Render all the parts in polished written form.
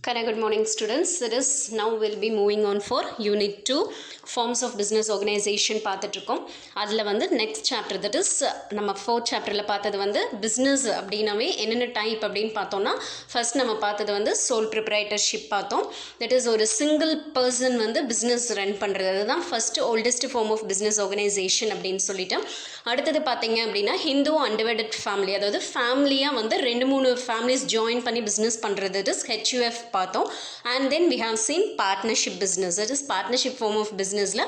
Good morning students. Now we'll be moving on for unit 2 forms of business organization பார்த்துட்டு இருக்கோம். அதில் வந்து next chapter that is நம்ம 4th chapterல பார்த்தது வந்து business அப்படின்னாவே என்னென்ன டைப் அப்படின்னு பார்த்தோம்னா first நம்ம பார்த்தது வந்து sole proprietorship பார்த்தோம். that is ஒரு single person வந்து business run பண்ணுறது, அதுதான் first oldest form of business organization அப்படின்னு சொல்லிட்டு. அடுத்தது பார்த்தீங்க அப்படின்னா Hindu undivided family, அதாவது ஃபேமிலியாக வந்து 2-3 families join பண்ணி business பண்ணுறது, that is HUF பார்த்தோம். and then we have seen partnership business, that is partnership form of businessல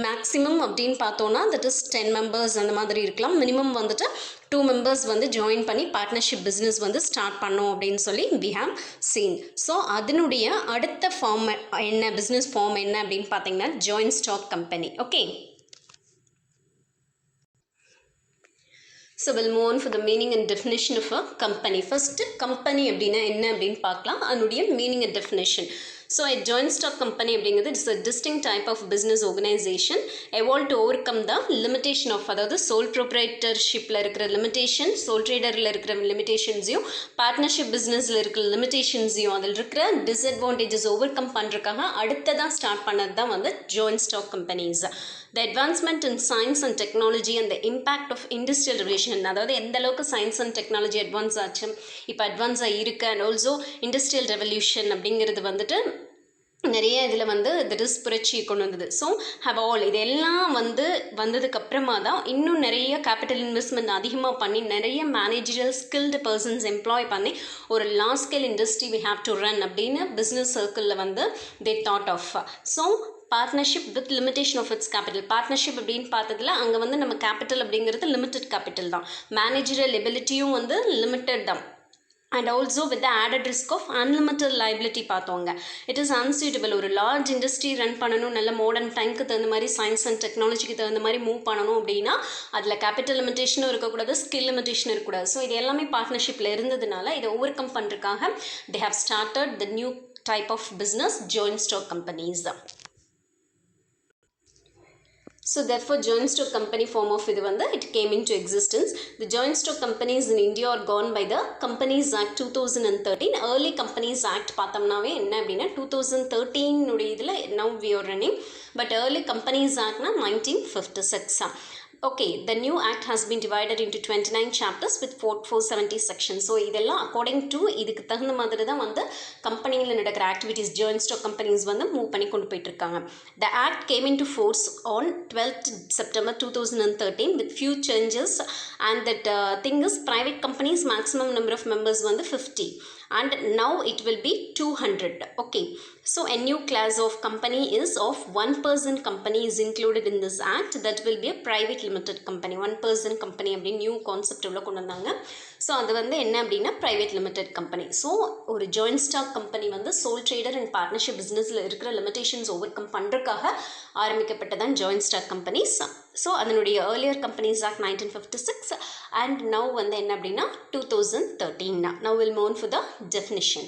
maximum அப்படின்னு பார்த்தோம்னா that is 10 members அந்த மாதிரி இருக்கலாம், மினிமம் வந்துட்டு 2 members வந்து ஜாயின் பண்ணி பார்ட்னர்ஷிப் பிஸ்னஸ் வந்து ஸ்டார்ட் பண்ணோம் அப்படின்னு சொல்லி we have seen. ஸோ அதனுடைய அடுத்த ஃபார்ம் என்ன, பிஸ்னஸ் ஃபார்ம் என்ன அப்படின்னு பார்த்தீங்கன்னா joint stock company. Okay, so we'll move on for the meaning and definition of a company. First, company அப்படின்னா என்ன அப்படின்னு பார்க்கலாம், அதனுடைய meaning and definition. So a joint stock company அப்படிங்கிறது is a distinct type of business organization evolved to overcome the limitation of, அதாவது sole proprietorshipல இருக்கிற limitation, sole traderல இருக்கிற limitationஸையும் partnership பிஸ்னஸில் இருக்கிற limitationஸையும் அதில் இருக்கிற disadvantages overcome பண்ணுறதுக்காக அடுத்ததான் ஸ்டார்ட் பண்ணது தான் வந்து joint stock companies. The advancement in science and technology and the impact of industrial revolution, அதாவது எந்த அளவுக்கு சயின்ஸ் அண்ட் டெக்னாலஜி அட்வான்ஸ் ஆச்சு, இப்போ அட்வான்ஸாக இருக்குது, அண்ட் ஆல்சோ இண்டஸ்ட்ரியல் ரெவல்யூஷன் அப்படிங்கிறது வந்துட்டு நிறைய இதில் வந்து திஸ் புரட்சியை கொண்டு வந்தது. ஸோ ஹவ் ஆல் இதெல்லாம் வந்ததுக்கப்புறமா தான் இன்னும் நிறைய கேபிட்டல் இன்வெஸ்ட்மெண்ட் அதிகமாக பண்ணி நிறைய மேனேஜரல் ஸ்கில்டு பர்சன்ஸ் எம்ப்ளாய் பண்ணி ஒரு large scale industry we have to run அப்படின்னு பிஸ்னஸ் சர்க்கிளில் வந்து they thought of. So partnership with limitation of its capital, partnership அப்படின்னு பார்த்ததுல அங்கே வந்து நம்ம கேபிட்டல் அப்படிங்கிறது லிமிட்டட் கேபிட்டல் தான், மேனேஜரல் எபிலிட்டியும் வந்து லிமிட்டட் தான், and also with added risk of unlimited liability பார்த்தோங்க. இட் இஸ் அன்சூட்டபிள், ஒரு லார்ஜ் இண்டஸ்ட்ரி ரன் பண்ணணும், நல்ல மாடர்ன் டைமுக்கு தகுந்த மாதிரி சயின்ஸ் அண்ட் டெக்னாலஜிக்கு தகுந்த மாதிரி மூவ் பண்ணணும் அப்படின்னா அதில் கேபிட்டல் லிமிடேஷனும் இருக்கக்கூடாது, ஸ்கில் லிமிடேஷனும் இருக்கக்கூடாது. ஸோ இது எல்லாமே பார்ட்னர்ஷிப்பில் இருந்ததுனால இதை ஓவர் கம் பண்ணுறதுக்காக they have started the new type of business joint stock companies. So therefore joint stock company form of இது வந்து it came into existence. The joint stock companies in India are gone by the Companies Act 2013. Early Companies Act பார்த்தோம்னாவே என்ன அப்படின்னா 2013 உடைய இதில் now we are running, but early Companies Actனா 1956. Okay, the new act has been divided into 29 chapters with 470 sections. So இதெல்லாம் according to இதுக்கு தகுந்த மாதிரி தான் வந்து கம்பெனியில் நடக்கிற ஆக்டிவிட்டீஸ் ஜாயின்ட் ஸ்டாக் கம்பெனிஸ் வந்து மூவ் பண்ணி கொண்டு போயிட்டு இருக்காங்க. The act came into force on 12th September 2013 with few changes, and that thing is private companies maximum number of members வந்து 50 and now it will be 200. Okay, so a new class of company is of one person company is included in this act, that will be a private limited company. one person company அப்படி new concept உள்ள கொண்டு வந்தாங்க. So அது வந்து என்ன அப்படின்னா private limited company. So ஒரு joint stock company வந்து சோல் ட்ரேடர் அண்ட் பார்ட்னர்ஷிப் பிஸ்னஸில் இருக்கிற லிமிடேஷன்ஸ் ஓவர் கம் பண்ணுறதுக்காக ஆரம்பிக்கப்பட்டதான் ஜாயின்ட் ஸ்டாக் கம்பெனிஸ். ஸோ அதனுடைய earlier companies act 1956 and now வந்து என்ன அப்படின்னா 2013. Now we'll move on for the definition.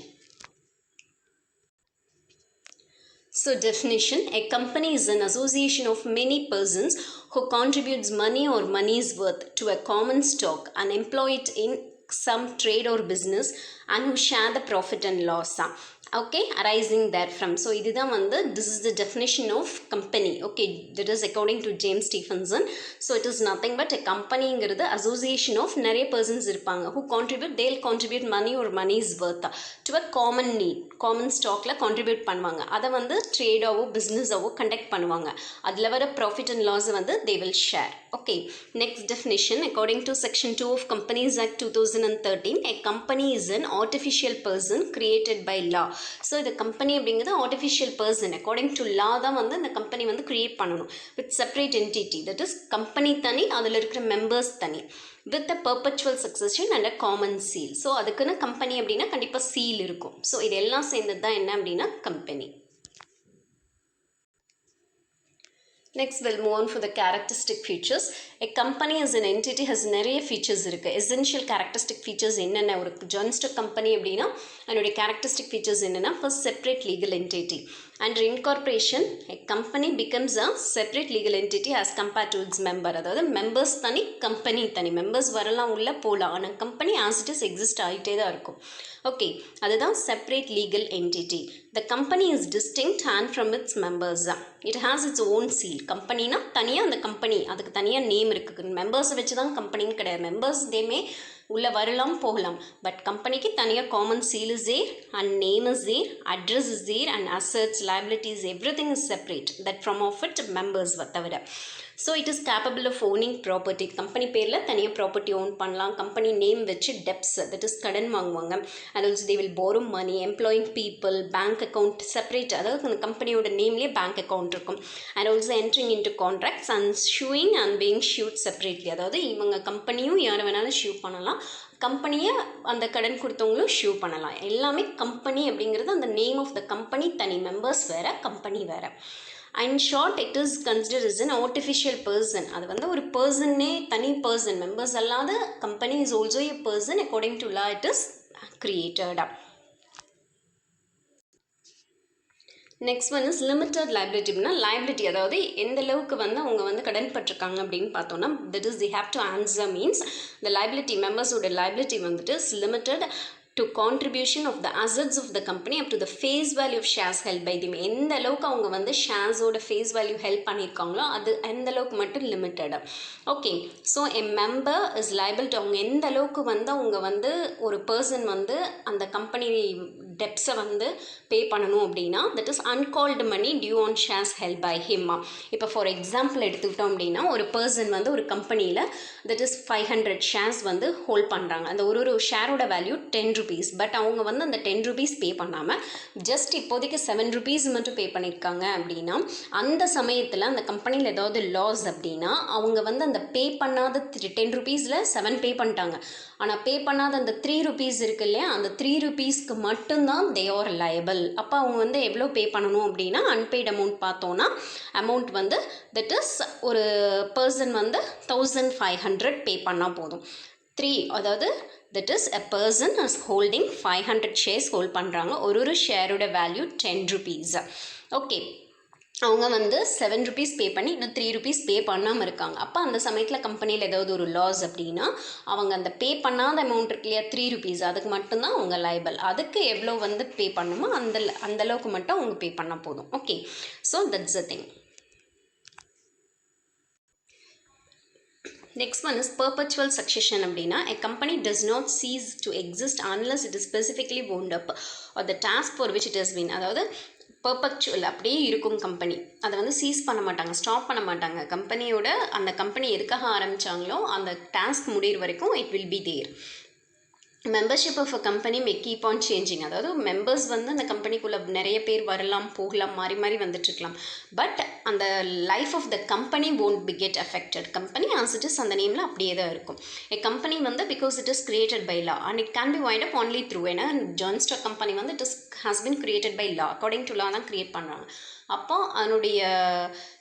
So definition, a company is an association of many persons who contributes money or money's worth to a common stock and employ it in some trade or business and who share the profit and loss. Okay, arising therefrom. So இதுதான் வந்து this is the definition of company. Okay, that is according to James Stephenson. So it is nothing but a companyங்கிறது association of நிறைய persons இருப்பாங்க who contribute, they'll contribute money or money's worth to a common need, common stockல contribute பண்ணுவாங்க, அதை வந்து ட்ரேடாவோ பிஸ்னஸாவோ conduct பண்ணுவாங்க, அதில் வர profit and loss வந்து they will share. Okay, next definition, according to section 2 of Companies Act 2013, a company is an artificial person created by law. So இது company அப்படிங்கிறது artificial person according to law தான் வந்து இந்த company வந்து create பண்ணணும் with separate entity, that is company தனி, அதில் இருக்கிற மெம்பர்ஸ் தனி, with a perpetual succession and a common seal. So அதுக்குன்னு கம்பெனி அப்படின்னா கண்டிப்பாக சீல் இருக்கும். ஸோ இதெல்லாம் சேர்ந்தது தான் என்ன அப்படின்னா company. Next we'll move on for the characteristic features. A company as an entity has நிறைய features இருக்குது. essential characteristic features என்னென்ன, ஒரு joint stock company அப்படின்னா அதனுடைய characteristic features என்னென்னா, first separate legal entity, Under incorporation, a company becomes a separate legal entity as compared to its member. அதாவது members தனி company தனி, members வரலாம் உள்ள போகலாம், ஆனால் company as it is exist ஆகிட்டே தான் இருக்கும். ஓகே, அதுதான் separate legal entity. The company is distinct and from its members. It has its own seal. கம்பெனினா தனியாக அந்த கம்பெனி, அதுக்கு தனியாக நேம் இருக்குது. மெம்பர்ஸை வச்சு தான் கம்பெனின்னு கிடையாது. மெம்பர்ஸ் தேமே உள்ளே வரலாம் போகலாம், பட் கம்பெனிக்கு தனியாக common seal is there and name is there, address is there and assets, liabilities, everything is separate. That from of it members தவிர. So it is capable of owning property. Company பேரில் தனியாக property own பண்ணலாம். Company name வச்சு debts, that is கடன் வாங்குவாங்க. And also they will borrow money, employing people, bank account separate, அதாவது அந்த கம்பெனியோட நேம்லேயே பேங்க் அக்கௌண்ட் இருக்கும். And also entering into contracts and showing and being shoot separately. அதாவது இவங்க கம்பெனியும் யாரை வேணாலும் ஷூ பண்ணலாம், கம்பெனியை அந்த கடன் கொடுத்தவங்களும் ஷூ பண்ணலாம். எல்லாமே கம்பெனி அப்படிங்கிறது அந்த நேம் ஆஃப் த கம்பெனி தனி, மெம்பர்ஸ் வேறு, கம்பெனி வேறு. And short it is consider is an artificial person. அது வந்து ஒரு பர்சன்னே, தனி பர்சன், மெம்பர்ஸ் அல்லாத company is also a person. According to law it is created. Next one is limited liability. அப்படின்னா liability, அதாவது எந்த அளவுக்கு வந்து அவங்க வந்து கடன் பட்டிருக்காங்க அப்படின்னு பார்த்தோன்னா, that is the have to answer means the liability, மெம்பர்ஸோட லைபிலிட்டி வந்துட்டு is limited to contribution of the assets of the company up to the face value of shares held by them. எந்த அளவுக்கு அவங்க வந்து ஷேர்ஸோட ஃபேஸ் வேல்யூ ஹெல்ப் பண்ணியிருக்காங்களோ அது எந்த அளவுக்கு மட்டும் limited. Okay, so a member is liable to, அவங்க எந்த அளவுக்கு வந்து அவங்க வந்து ஒரு பர்சன் வந்து அந்த கம்பெனி டெப்ஸை வந்து பே பண்ணணும் அப்படின்னா, that is uncalled money due on shares held by ஹிம்மா. இப்போ ஃபார் எக்ஸாம்பிள் எடுத்துக்கிட்டோம் அப்படின்னா, ஒரு பர்சன் வந்து ஒரு கம்பெனியில் தட் இஸ் 500 ஷேர்ஸ் வந்து ஹோல்ட் பண்ணுறாங்க. அந்த ஒரு ஷேரோட வேல்யூ 10 rupees. பட் அவங்க வந்து அந்த 10 rupees பே பண்ணாமல் ஜஸ்ட் இப்போதைக்கு 7 rupees மட்டும் பே பண்ணியிருக்காங்க அப்படின்னா, அந்த சமயத்தில் அந்த கம்பெனியில் ஏதாவது லாஸ் அப்படின்னா, அவங்க வந்து அந்த பே பண்ணாத 10 rupeesல 7 பே பண்ணிட்டாங்க. ஆனால் பே பண்ணாத அந்த 3 rupees இருக்கு இல்லையா, அந்த 3 rupeesக்கு மட்டும்தான் தே ஆர் லயபிள். அப்போ அவங்க வந்து எவ்வளோ பே பண்ணணும் அப்படின்னா, அன்பெய்ட் அமௌண்ட் பார்த்தோன்னா அமௌண்ட் வந்து தட் இஸ் ஒரு பர்சன் வந்து 1500 பே பண்ணால் போதும். 3, அதாவது that is a person is holding 500 shares hold பண்ணுறாங்க. ஒரு ஷேரோட வேல்யூ 10 rupees. ஓகே, அவங்க வந்து 7 rupees பே பண்ணி இன்னும் 3 rupees பே பண்ணாமல் இருக்காங்க. அப்போ அந்த சமயத்தில் கம்பெனியில் ஏதாவது ஒரு லாஸ் அப்படின்னா, அவங்க அந்த பே பண்ணாத அமௌண்ட் இருக்கு இல்லையா 3 rupees, அதுக்கு மட்டும்தான் அவங்க லைபிள். அதுக்கு எவ்வளோ வந்து பே பண்ணணுமோ அந்த அளவுக்கு மட்டும் அவங்க பே பண்ணால் போதும். Okay, so that's the thing. Next one is perpetual succession. அப்படின்னா a company does not cease to exist unless it is specifically wound up or the task for which it has been. அதாவது பர்பெக்சுவல் அப்படியே இருக்கும் company, அதை வந்து cheese பண்ண மாட்டாங்க, stop பண்ண மாட்டாங்க. கம்பெனியோட அந்த கம்பெனி எதுக்காக ஆரம்பித்தாங்களோ அந்த டாஸ்க் முடிகிற வரைக்கும் it will be there. Membership of a company may keep on changing. அதாவது மெம்பர்ஸ் வந்து அந்த கம்பெனிக்குள்ளே நிறைய பேர் வரலாம் போகலாம், மாறி மாறி வந்துட்டுருக்கலாம். பட் அந்த life of the company won't be get affected. Company as it is அந்த நேமில் அப்படியே தான் இருக்கும். எ கம்பெனி வந்து because it is created by law and it can be wound up only through. ஏன்னா ஜாயின் ஸ்டாக் கம்பெனி வந்து it is has been created by law, according to law தான் create பண்ணுறாங்க. அப்போ அதனுடைய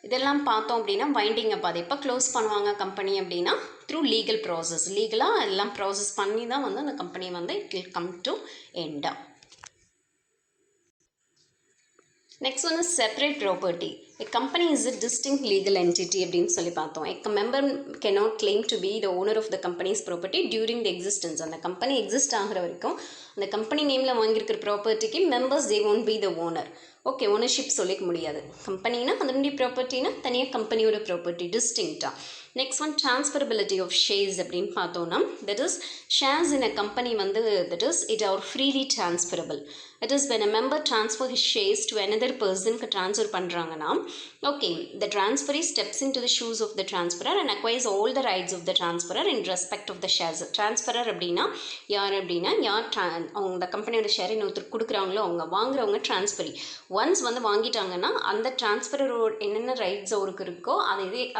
இதெல்லாம் பார்த்தோம் அப்படின்னா வைண்டிங் அப், அதை எப்போ க்ளோஸ் பண்ணுவாங்க கம்பெனி அப்படின்னா த்ரூ லீகல் ப்ராசஸ். லீகலாக எல்லாம் ப்ராசஸ் பண்ணி தான் வந்து அந்த கம்பெனி வந்து it will come to end. Next one is separate property. A company is a distinct legal entity அப்படின்னு சொல்லி பார்த்தோம். A member cannot claim to be the owner of the company's property during the existence. அந்த கம்பெனி exist ஆகிற வரைக்கும் அந்த கம்பெனி நேமில் வாங்கியிருக்கிற ப்ராப்பர்ட்டிக்கு members they won't be the owner. Okay, ownership சொல்லிக்க முடியாது. கம்பெனினா அதனுடைய ப்ராப்பர்ட்டினா தனியாக கம்பெனியோட ப்ராப்பர்ட்டி டிஸ்டிங்க்டாக. Next one transferability of shares அப்படின்னு பார்த்தோன்னா, that is shares in a company வந்து that is it are freely transferable. It is when a member transfer his shares to another personக்கு ட்ரான்ஸ்ஃபர் பண்ணுறாங்கன்னா, okay, the transferee steps into the shoes of the transferor and acquires all the rights of the transferor in respect of the shares. transferor அப்படின்னா யார் அப்படின்னா, யார் அவங்க கம்பெனியோட share இன்னொருத்தர் கொடுக்குறாங்களோ அவங்க வாங்குறவங்க டிரான்ஸ்ஃபரி. ஒன்ஸ் வந்து வாங்கிட்டாங்கன்னா அந்த டிரான்ஸ்ஃபரோட என்னென்ன ரைட்ஸ் அவருக்கு இருக்கோ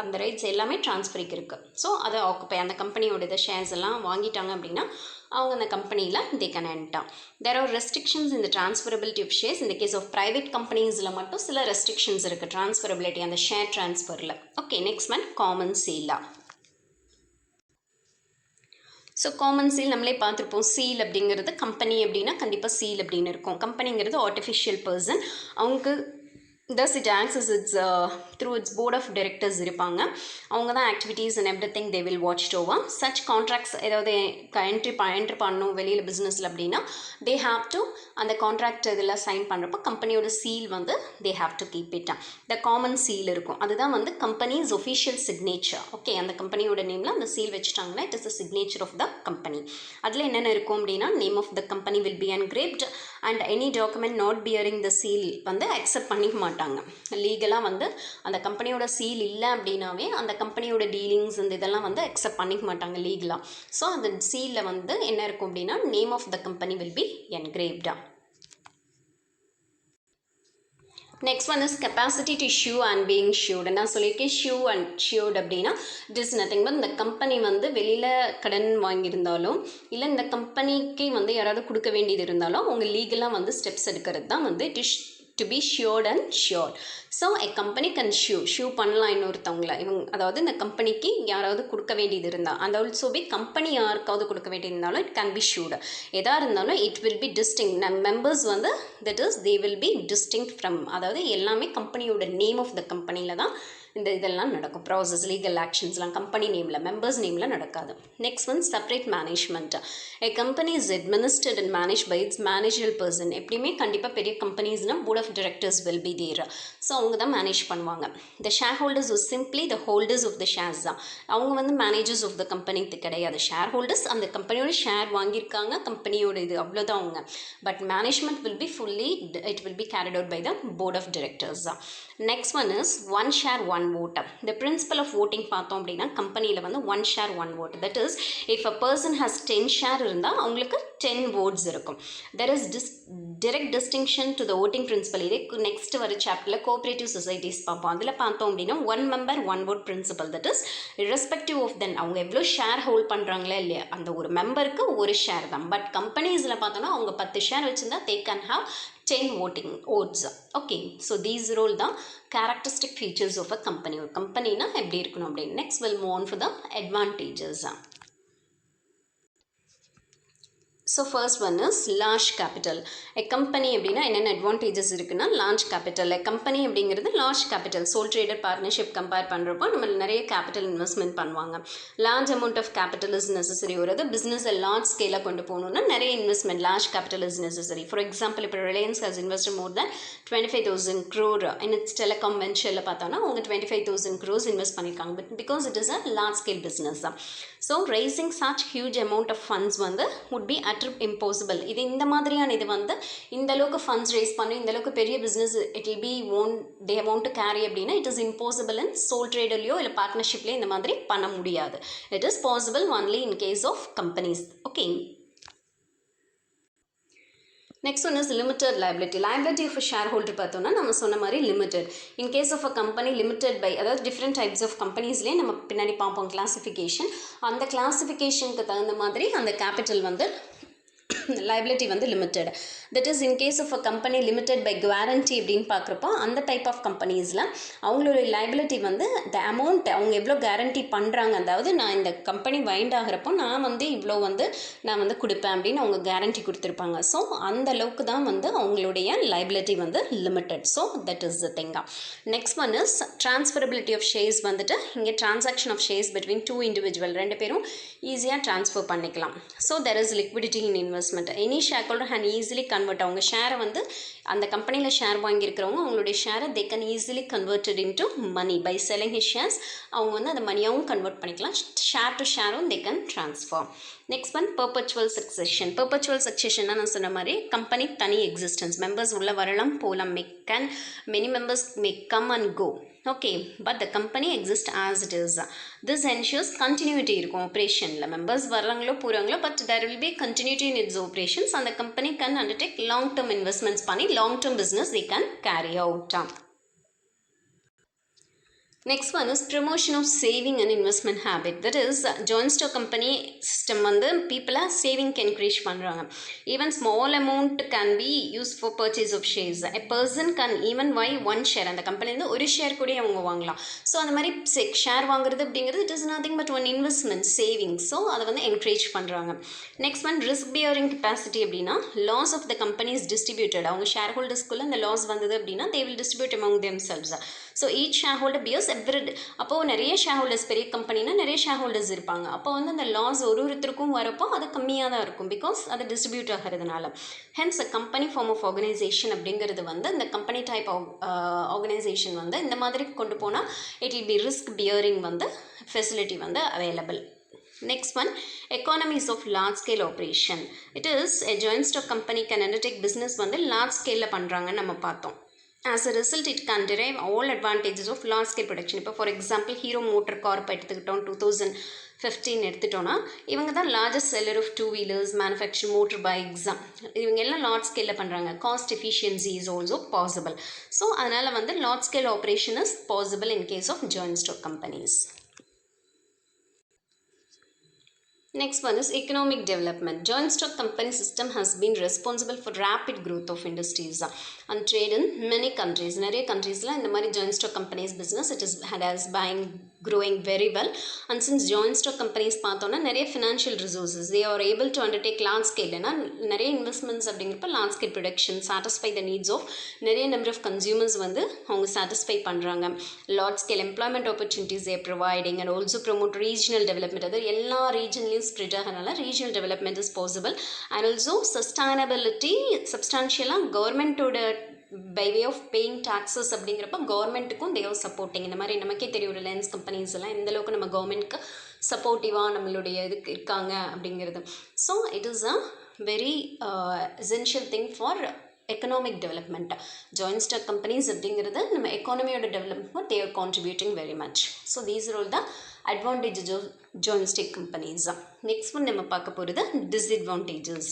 அந்த ரைட்ஸ் எல்லாமே டிரான்ஸ்ஃபரிக்கு இருக்குது. ஸோ அதை ஆக்குப்பை அந்த கம்பெனியோட இதை ஷேர்ஸ் எல்லாம் வாங்கிட்டாங்க அப்படின்னா அவங்க அந்த கம்பெனியில் they can enter. There are restrictions in the transferability of shares. In the case of private companiesல மட்டும் சில ரெஸ்ட்ரிக்ஷன்ஸ் இருக்குது transferability அந்த ஷேர் ட்ரான்ஸ்ஃபரில். ஓகே, நெக்ஸ்ட் ஒன் காமன் சீலா. ஸோ காமன் சீல் நம்மளே பார்த்துருப்போம். சீல் அப்படிங்கிறது கம்பெனி அப்படின்னா கண்டிப்பாக சீல் அப்படின்னு இருக்கும். கம்பெனிங்கிறது ஆர்டிஃபிஷியல் பர்சன், அவங்க thus it acts as its through its board of directors இருப்பாங்க. அவங்க தான் activities and every thing they will watch over. Such contracts ஏதாவது என்ட்ரி பண்ணணும் வெளியில் பிஸ்னஸில் அப்படின்னா தே ஹாவ் டு அந்த கான்ட்ராக்ட் இதில் சைன் பண்ணுறப்போ கம்பெனியோட சீல் வந்து they have to keep it. The common seal இருக்கும், அதுதான் வந்து கம்பெனிஸ் ஒஃபிஷியல் சிக்னேச்சர். ஓகே, அந்த கம்பெனியோட நேமில் அந்த சீல் வச்சுட்டாங்கன்னா it is the signature of the company. அதில் என்னென்ன இருக்கும் அப்படின்னா name of the company will be engraved and any document not bearing the seal வந்து அக்செப்ட் பண்ணிக்க மாட்டாங்க. லீகலாக வந்து அந்த கம்பெனியோட சீல் இல்லை அப்படின்னாவே அந்த கம்பெனியோட டீலிங்ஸ் இந்த இதெல்லாம் வந்து அக்செப்ட் பண்ணிக்க மாட்டாங்க லீகலாக. ஸோ அந்த சீலில் வந்து என்ன இருக்கும் அப்படின்னா name of the company will be என்கிரேவ்டா. Next one is capacity to sue and being sued. நான் சொல்லியிருக்கேன் ஷூ அண்ட் ஷூட் அப்படின்னா இட் இஸ் நத்திங் பட் இந்த கம்பெனி வந்து வெளியில் கடன் வாங்கியிருந்தாலும் இல்லை இந்த கம்பெனிக்கு வந்து யாராவது கொடுக்க வேண்டியது இருந்தாலும் அவங்க லீகலாக வந்து ஸ்டெப்ஸ் எடுக்கிறது தான் வந்து it is to be assured and sure. So a company can shoe பண்ணலாம் இன்னொருத்தவங்கள அதாவது இந்த கம்பெனிக்கு யாராவது கொடுக்க வேண்டியது இருந்தால் அந்த ஆல்சோ பி கம்பெனி யாருக்காவது கொடுக்க வேண்டியது இருந்தாலும் இட் கேன் பி ஷூடு. எதாக இருந்தாலும் it will be distinct members வந்து that is they will be distinct from, அதாவது எல்லாமே கம்பெனியோட நேம் ஆஃப் த கம்பெனியில் தான் இந்த இதெல்லாம் நடக்கும். ப்ராசஸ் லீகல் ஆக்ஷன்ஸ்லாம் கம்பெனி நேமில் மெம்பர்ஸ் நேமில் நடக்காது. Next one separate management. A company is administrate and manage by its managerial person. எப்படியுமே கண்டிப்பாக பெரிய கம்பெனிஸ்னால் board of directors will be there. So அவங்க தான் மேனேஜ் பண்ணுவாங்க. The shareholders is simply the holders of the shares தான். அவங்க வந்து மேனேஜர்ஸ் ஆஃப் த கம்பெனி கிடையாது. ஷேர் ஹோல்டர்ஸ் அந்த கம்பெனியோட ஷேர் வாங்கியிருக்காங்க, கம்பெனியோட இது அவ்வளோதான் அவங்க. But management will be fully it will be carried out by the board of directors தான். Next one is one share one vote. The principle of voting பார்த்தோம் அப்படின்னா கம்பெனியில் வந்து one share one vote. That is, if a person has 10 share இருந்தால் அவங்களுக்கு 10 votes இருக்கும். There is direct distinction to the voting principle. இதே next வர சாப்டரில் கோஆப்ரேட்டிவ் சொசைட்டிஸ் பார்ப்போம். அதில் பார்த்தோம் அப்படின்னா one member one vote principle. That is, irrespective of then அவங்க எவ்வளோ ஷேர் ஹோல்ட் பண்ணுறாங்களே இல்லையா அந்த ஒரு மெம்பருக்கு ஒரு ஷேர் தான். பட் கம்பெனிஸில் பார்த்தோன்னா அவங்க 10 ஷேர் வச்சுருந்தா they can have 10 voting votes. Okay, so these role the characteristic features of a company. ஒரு கம்பெனினா எப்படி இருக்கணும் அப்படின்னு. Next we'll move on for the advantages. So first one is large capital. A company அப்படின்னா என்னென்ன advantages இருக்குன்னா large capital. A company அப்படிங்கிறது large capital. Sole trader partnership compare பண்ணுறப்போ நம்ம நிறைய கேபிட்டல் இன்வெஸ்ட்மெண்ட் பண்ணுவாங்க. Large amount of capital is necessary. ஒரு பிஸ்னஸை லார்ஜ் ஸ்கேலாக கொண்டு போகணுன்னா நிறைய investment large capital is necessary. For example இப்போ Reliance has invest more than 25,000 crore in its telecom வெஞ்சரில் பார்த்தோன்னா அவங்க 25,000 crores இன்வெஸ்ட் பண்ணியிருக்காங்க. But because it is a large scale business தான். So raising such huge amount of funds வந்து would be impossible. இது இந்த மாதிரியான இது வந்து இந்த அளவுக்கு ஃபண்ட்ஸ் ரேஸ் பண்ணி இந்த அளவுக்கு பெரிய business it will be they want to carry அப்படின்னா it is impossible in sole ட்ரேடர்லையோ இல்லை பார்ட்னர்ஷிப்லையோ இந்த மாதிரி பண்ண முடியாது. It is possible only in case of companies. Okay, next one is limited liability. Liability of share பார்த்தோம்னா நம்ம சொன்ன மாதிரி limited. In case of a company limited by, அதாவது டிஃப்ரெண்ட் டைப்ஸ் ஆஃப் கம்பெனிஸ்லேயே நம்ம பின்னாடி பார்ப்போம் கிளாசிஃபிகேஷன். அந்த கிளாசிஃபிகேஷனுக்கு தகுந்த மாதிரி அந்த கேபிட்டல் வந்து liability வந்து limited. That is, in case of a company limited by guarantee அப்படின்னு பார்க்குறப்போ அந்த டைப் ஆஃப் கம்பெனிஸில் அவங்களோட liability வந்து the amount அவங்க எவ்வளோ கேரண்டி பண்ணுறாங்க, அதாவது நான் இந்த கம்பெனி வைண்ட் ஆகிறப்போ நான் வந்து இவ்வளோ வந்து நான் வந்து கொடுப்பேன் அப்படின்னு அவங்க கேரண்டி கொடுத்துருப்பாங்க. ஸோ அந்த அளவுக்கு தான் வந்து அவங்களுடைய liability வந்து limited. So that is the thing. Next one is transferability of shares. வந்துட்டு இங்கே transaction of shares between two individual, ரெண்டு பேரும் ஈஸியாக ட்ரான்ஸ்ஃபர் பண்ணிக்கலாம். So there is liquidity in investment. Any shareholder can easily convert அவங்க ஷேரை வந்து அந்த கம்பெனியில் ஷேர் வாங்கியிருக்கிறவங்க அவங்களுடைய ஷேரை they can easily convert it into money by selling his shares. அவங்க வந்து அந்த மணியாகவும் கன்வெர்ட் பண்ணிக்கலாம், ஷேர் டு ஷேரும் they can transfer. Next one perpetual succession. perpetual succession நான் சொன்ன மாதிரி கம்பெனி தனி எக்ஸிஸ்டன்ஸ், மெம்பர்ஸ் உள்ள வரலாம் போகலாம், many members may come and go. Okay, but the company exists as it is. This ensures continuity இருக்கும் ஆப்ரேஷனில். Members வர்றாங்களோ போகிறாங்களோ but there will be continuity in its operations and the company can undertake long term investments பண்ணி long term business they can carry out. Next one is promotion of saving and investment habit. That is, joint stock company system வந்து people saving encourage பண்ணுறாங்க. Even small amount can be used for purchase of shares. A person can even buy one share. அந்த கம்பெனிலேருந்து ஒரு share கூட அவங்க வாங்கலாம். So அந்த மாதிரி ஷேர் வாங்குறது அப்படிங்கிறது it is nothing but one investment saving. So அதை வந்து என்கரேஜ் பண்ணுறாங்க. Next one risk bearing capacity அப்படின்னா loss of the company is distributed. அவங்க ஷேர் ஹோல்டர்ஸ்குள்ளே அந்த லாஸ் வந்தது அப்படின்னா they will distribute among themselves. So each share holder bears அப்போது நிறைய ஷேர் ஹோல்டர்ஸ், பெரிய கம்பெனினா நிறைய ஷேர் ஹோல்டர்ஸ் இருப்பாங்க. அப்போ வந்து அந்த லாஸ் ஒருத்தருக்கும் வரப்போ அது கம்மியாக தான் இருக்கும், பிகாஸ் அது டிஸ்ட்ரிபியூட் ஆகிறதுனால. Hence a company form of organisation அப்படிங்கிறது வந்து இந்த கம்பெனி டைப் ஆர்கனைசேஷன் வந்து இந்த மாதிரி கொண்டு போனால் it will B risk bearing வந்து ஃபெசிலிட்டி வந்து available. Next one, economies of large scale operation. It is a joint stock company can undertake business வந்து large scale பண்ணுறாங்கன்னு நம்ம பார்த்தோம். As a result, it can derive all advantages of large scale production. இப்போ for example Hero motor car இப்போ எடுத்துக்கிட்டோம், 2015 எடுத்துட்டோன்னா இவங்க தான் largest seller of two wheelers, manufacture motor bikes. இவங்க எல்லாம் லார்ஜ் ஸ்கேலில் பண்ணுறாங்க. Cost efficiency is also possible. So அதனால் வந்து large scale operation is possible in case of joint stock companies. Next one is economic development. Joint stock company system has been responsible for rapid growth of industries and trade in many countries. நிறைய countriesல இந்த மாதிரி joint stock companies business it has been growing very well. And since joint stock companies பார்த்தோன்னா நிறைய financial resources, they are able to undertake large scale. ஏன்னா நிறைய investments அப்படிங்கிறப்ப large scale production, satisfy the needs of நிறைய number of consumers வந்து அவங்க satisfy பண்ணுறாங்க. Large scale employment opportunities they are providing and also promote regional development. அது எல்லா ரீஜன்லையும் ஸ்ப்ரெட் ஆகிறனால regional development is possible. And also sustainability சப்ஸ்டான்ஷியலாக கவர்மெண்ட்டோட by way of paying taxes அப்படிங்கிறப்ப கவர்மெண்ட்டுக்கும் தேவ் சப்போர்ட்டிங். இந்த மாதிரி நமக்கே தெரியும் ரிலையன்ஸ் கம்பெனிஸ் எல்லாம் இந்த அளவுக்கு நம்ம கவர்மெண்ட்க்கு சப்போர்ட்டிவாக நம்மளுடைய இதுக்கு இருக்காங்க அப்படிங்கிறது. So it is a very essential thing for economic development. Joint stock companies அப்படிங்கிறது நம்ம எக்கானமியோட development they are contributing very much. So these are all the advantages of joint stock companies. Next one நம்ம பார்க்க போகிறது disadvantages.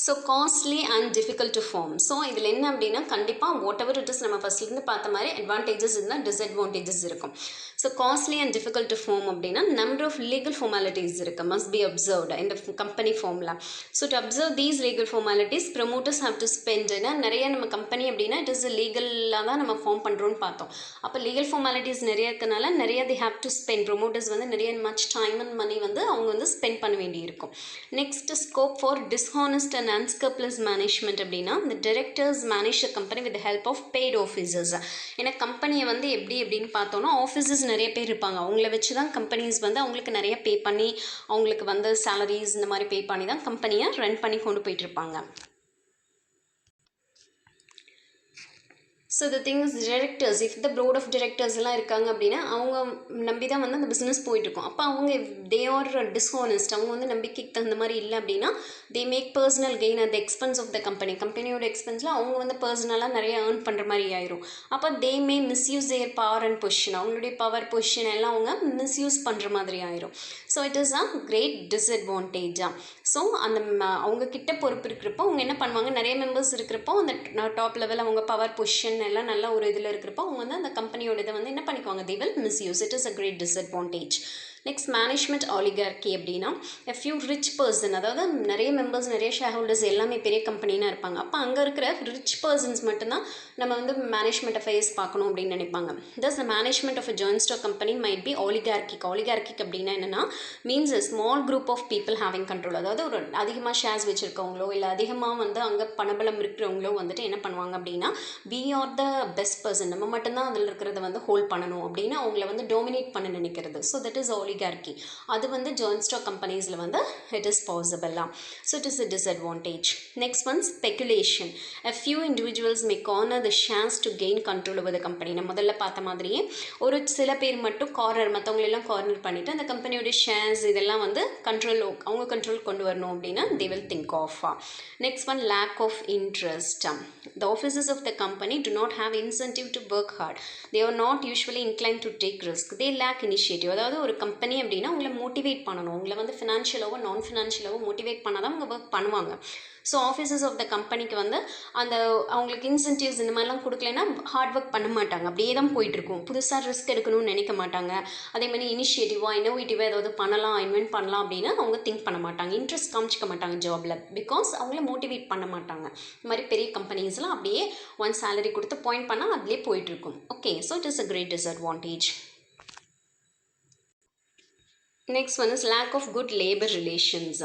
So costly and difficult to form. So இதில் என்ன அப்படின்னா கண்டிப்பாக வாட் எவர் இட் இஸ் நம்ம ஃபஸ்ட்லேருந்து பார்த்த மாதிரி அட்வான்டேஜஸ் இருந்தால் டிஸ்அட்வான்டேஜஸ் இருக்கும். So costly and difficult to form அப்படின்னா நம்பர் ஆஃப் லீகல் ஃபார்மாலிட்டிஸ் இருக்குது, மஸ்ட் பி அப்சர்வ்டு இந்த கம்பெனி ஃபார்மில். So to observe these legal formalities promoters have to spend. ஏன்னா நிறைய நம்ம கம்பெனி அப்படின்னா இட் இஸ் லீகலாக தான் நம்ம ஃபார்ம் பண்ணுறோன்னு பார்த்தோம். அப்போ லீகல் ஃபார்மாலிட்டிஸ் நிறைய இருக்கனால நிறைய தி ஹேவ் டு ஸ்பெண்ட். ப்ரமோட்டர்ஸ் வந்து நிறைய மச் டைம் அண்ட் மணி வந்து அவங்க வந்து ஸ்பெண்ட் பண்ண வேண்டியிருக்கும். Next scope for dishonest and unscrupulous management அப்படின்னா the directors manage the company with the help of paid officers. ஏன்னா கம்பெனியை வந்து எப்படின்னு பார்த்தோன்னா ஆஃபீஸர்ஸ் நிறைய பேர் இருப்பாங்க, அவங்கள வச்சு தான் கம்பெனிஸ் வந்து அவங்களுக்கு நிறைய பே பண்ணி அவங்களுக்கு வந்து சேலரிஸ் இந்த மாதிரி பே பண்ணி தான் கம்பெனியை ரன் பண்ணி கொண்டு போயிட்டு இருப்பாங்க. So the things directors, if the board of directors எல்லாம் இருக்காங்க அப்படின்னா அவங்க நம்பி தான் வந்து அந்த பிஸ்னஸ் போயிட்டுருக்கும். அப்போ அவங்க தே ஆர் டிஸ்ஹானஸ்ட், அவங்க வந்து நம்பிக்கைக்கு தகுந்த மாதிரி இல்லை அப்படின்னா they make personal gain at the expense of the company. கம்பெனியோட எக்ஸ்பென்ஸில் அவங்க வந்து பர்சனலாக நிறைய ஏர்ன் பண்ணுற மாதிரி ஆயிரும். அப்போ they may misuse their power and position, அவங்களுடைய பவர் பொசிஷன் எல்லாம் அவங்க மிஸ்யூஸ் பண்ணுற மாதிரி ஆயிரும். So it is a great டிஸ்அட்வான்டேஜாக. ஸோ அந்த அவங்க கிட்ட பொறுப்பு இருக்கிறப்போ அவங்க என்ன பண்ணுவாங்க, நிறைய மெம்பர்ஸ் இருக்கிறப்போ அந்த டாப் லெவல் அவங்க பவர் பொசிஷன் எல்லாம் நல்ல ஒரு இதில் இருக்கிறப்போ அவங்க வந்து அந்த கம்பெனியோட இதை வந்து என்ன பண்ணிக்குவாங்க, they will misuse. It is a great disadvantage. Next management oligarchy அப்படின்னா a few rich person, அதாவது நிறைய மெம்பர்ஸ் நிறைய ஷேர் ஹோல்டர்ஸ் எல்லாமே பெரிய கம்பெனினா இருப்பாங்க. அப்போ அங்கே இருக்கிற ரிச் பர்சன்ஸ் மட்டும்தான் நம்ம வந்து மேனேஜ்மெண்ட் அஃபேர்ஸ் பார்க்கணும் அப்படின்னு நினைப்பாங்க. thus the management of a joint stock company might be oligarchic. oligarchic அப்படின்னா என்னென்னா means a small group of people having control. அதாவது ஒரு அதிகமாக ஷேர்ஸ் வச்சுருக்கவங்களோ இல்லை அதிகமாக வந்து அங்கே பணபலம் இருக்கிறவங்களோ வந்துட்டு என்ன பண்ணுவாங்க அப்படின்னா we are the best person, நம்ம மட்டும்தான் அதில் இருக்கிறத வந்து ஹோல்ட் பண்ணணும் அப்படின்னு அவங்கள வந்து டோமினேட் பண்ண நினைக்கிறது. So that is oligarchy. அது வந்து ஜாயிண்ட் ஸ்டாக் கம்பெனிஸில் வந்து இட் இஸ் பாசிபிளா. So it is a disadvantage. Next one speculation. a few individuals may corner the shares to gain control over the company. நம்ம முதல்ல பார்த்த மாதிரியே ஒரு சில பேர் மட்டும் மற்றவங்களெல்லாம் கார்னர் பண்ணிவிட்டு அந்த கம்பெனியோட ஷேர்ஸ் இதெல்லாம் வந்து அவங்க கண்ட்ரோல் கொண்டு வரணும் அப்படின்னா they will think of. Next one lack of interest. the officers of the company do not have incentive to work hard. they are not usually inclined to take risk. they lack initiative. அதாவது ஒரு company company அப்படின்னா உங்களை motivate பண்ணணும், உங்களை வந்து ஃபினான்ஷியலாவோ நான் ஃபினான்ஷியலாவோ motivate பண்ணால் தான் அவங்க ஒர்க் பண்ணுவாங்க. ஸோ ஆஃபீஸர்ஸ் ஆஃப் த கம்பெனிக்கு வந்து அந்த அவங்களுக்கு இன்சென்டிவ்ஸ் இந்த மாதிரிலாம் கொடுக்கலன்னா ஹார்ட் ஒர்க் பண்ண மாட்டாங்க, அப்படியே தான் போயிட்டுருக்கும். புதுசாக ரிஸ்க் எடுக்கணும்னு நினைக்க மாட்டாங்க. அதே மாதிரி இனிஷியேட்டிவாக இன்னோவேட்டிவாக ஏதாவது பண்ணலாம், இன்வென்ட் பண்ணலாம் அப்படின்னு அவங்க திங்க் பண்ண மாட்டாங்க, இன்ட்ரெஸ்ட் காமிச்சிக்க மாட்டாங்க ஜாபில், பிகாஸ் அவங்கள மோட்டிவேட் பண்ண மாட்டாங்க. இந்த மாதிரி பெரிய கம்பெனிஸ்லாம் அப்படியே ஒன் சேலரி கொடுத்து பாயிண்ட் பண்ணால் அதிலே போயிட்டுருக்கும். Okay, so it is a great disadvantage. Next one is lack of good labor relations.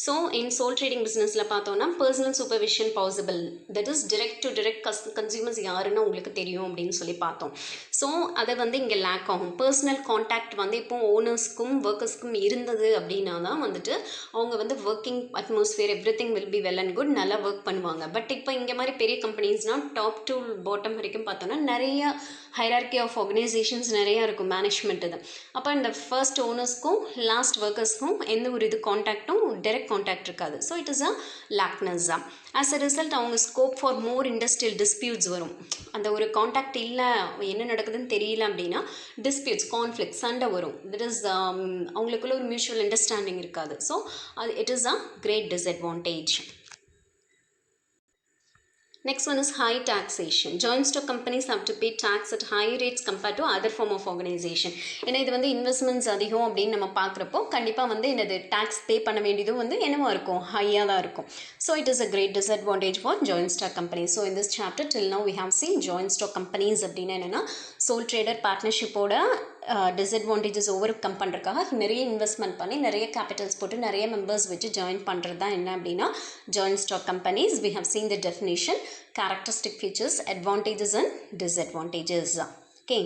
So in sole trading business la பார்த்தோம்னா personal supervision possible, that is direct to direct consumers யாருன்னு உங்களுக்கு தெரியும் அப்படின்னு சொல்லி பார்த்தோம். ஸோ அதை வந்து இங்கே லேக் ஆகும். பர்சனல் கான்டாக்ட் வந்து இப்போ ஓனர்ஸ்க்கும் ஒர்க்கர்ஸ்க்கும் இருந்தது அப்படின்னா தான் வந்துட்டு அவங்க வந்து working atmosphere every thing will be well and good, நல்லா ஒர்க் பண்ணுவாங்க. பட் இப்போ இங்கே மாதிரி பெரிய கம்பெனிஸ்னால் டாப் டு பாட்டம் வரைக்கும் பார்த்தோன்னா நிறைய ஹைரார்கி ஆஃப் ஆர்கனைசேஷன்ஸ் நிறையா இருக்கும், மேனேஜ்மெண்ட் இது. அப்போ இந்த ஃபர்ஸ்ட் ஓனர்ஸ்க்கும் லாஸ்ட் ஒர்க்கர்ஸ்க்கும் எந்த ஒரு இது கான்டாக்டும் டைரக்ட் கான்டாக்ட் இருக்காது. ஸோ இட் இஸ் அ லேக்னஸ் தான். ஆஸ் அ ரிசல்ட் அவங்க scope for more industrial disputes வரும். அந்த ஒரு கான்டாக்ட் இல்லை, என்ன நடக்குதுன்னு தெரியல அப்படின்னா டிஸ்பியூட்ஸ், கான்ஃப்ளிக்ட், சண்டை வரும். தட் இஸ் அவங்களுக்குள்ள ஒரு மியூச்சுவல் அண்டர்ஸ்டாண்டிங் இருக்காது. ஸோ அது it is a great disadvantage. Next one is high taxation. Joint stock companies have to pay tax at high rates compared to other form of organization. ஏன்னா இது வந்து investments அதிகம் அப்படின்னு நம்ம பார்க்குறப்போ கண்டிப்பாக வந்து என்னது டேக்ஸ் பே பண்ண வேண்டியதும் வந்து என்னவா இருக்கும், ஹையாக தான் இருக்கும். So it is a great disadvantage for joint stock companies. So in this chapter till now we have seen joint stock companies அப்படின்னா என்னென்னா சோல் ட்ரேடர் பார்ட்னர்ஷிப்போட டிஸ்அட்வான்டேஜஸ் ஓவர் கம் பண்ணுறதுக்காக நிறைய இன்வெஸ்ட்மெண்ட் பண்ணி நிறைய கேபிட்டல்ஸ் போட்டு நிறைய மெம்பர்ஸ் வச்சு ஜாயின் பண்ணுறது தான் என்ன அப்படின்னா joint stock companies. We have seen the definition, characteristic features, advantages and disadvantages. Okay.